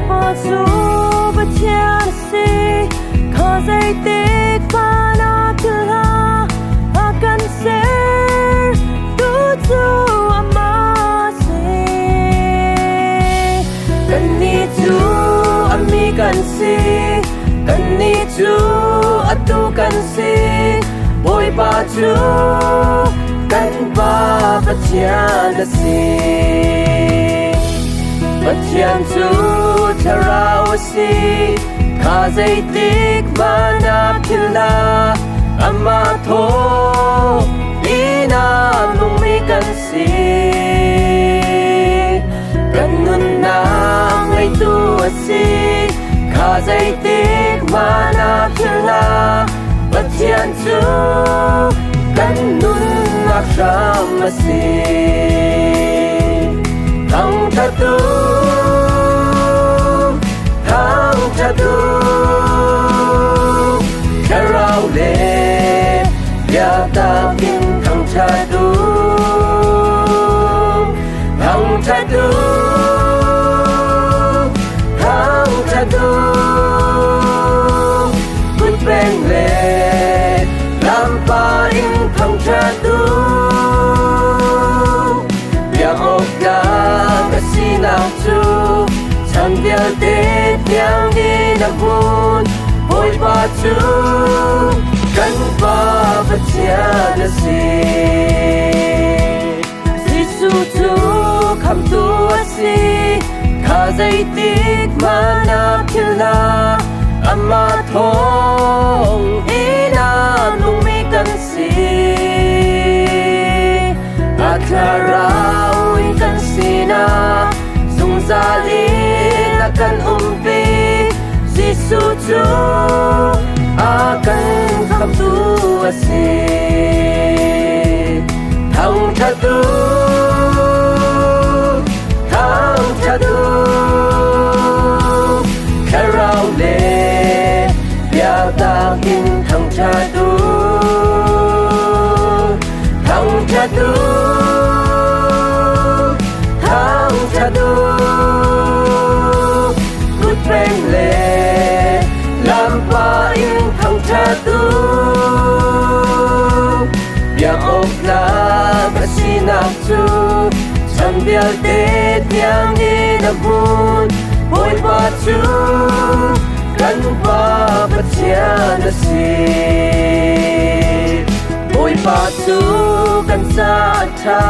bỏ dù bất chia si khó dây tích và nó cứ là akan ser tuju amasi kanitu ami kansi kanitu atu kansi boy baju kan ba bacian si bacian tu terawasi kazai tik manap kila ama tho ina lumi kansi kanun na ngai tu asi kazai tik manap kila bacian tu kanun akramasi thang thatu karau le ya ta kin thang thatu good bang le lampa in thang thatu ya okla kasinang chu chẳng điều tết yang đi nằm buồn bồi ba chú cắn ba vật chia là gì Giêsu chú khăm tu asi khá dây tích mà na kila ama thong ina lung mi kan si atarau kan sina sung zali akan umpi Giêsu chu akan kham tu asi thang thatu karau le ya ta kin thang thatu bang le lampa in thang thatu ya okla kasinak chu chan bial te tiang ni na bun boy ba chu kan pa bacia na si boy ba chu kan sa tha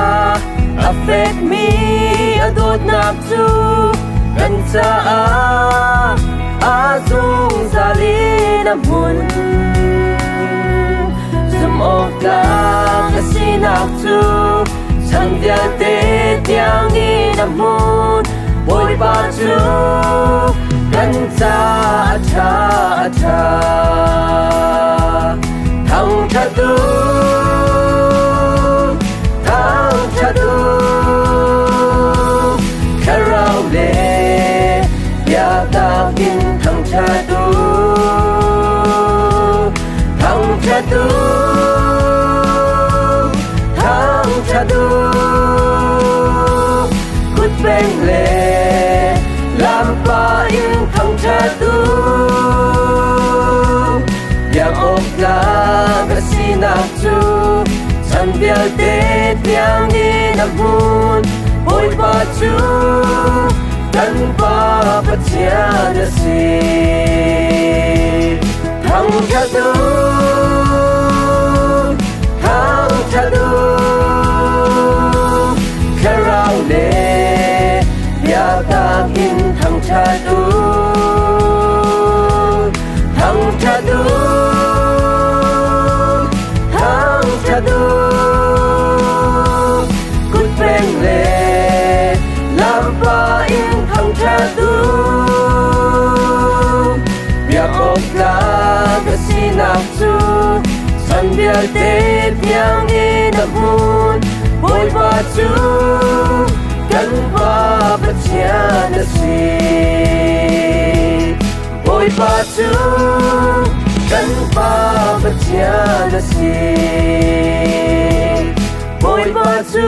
affect me adot nak chu kan sa azung zali na mun zum okla kasinak chu chan dia te tiang ni na mun boy ba chu kan sa tha thang thatu karau le ya ta kin thang thatu good bang le lampa in thang thatu ya okla kasinak chu chan bial te tiang ni na bun boy ba chu kan pa bacia na si thang thatu karau le ya ta kin thang thatu good bang le lampa in thang thatu ya okla kasinak chu san bial te tiang ni na bun boy ba chu kan pa bacia na si boy ba chu kan pa bacia na si boy ba chu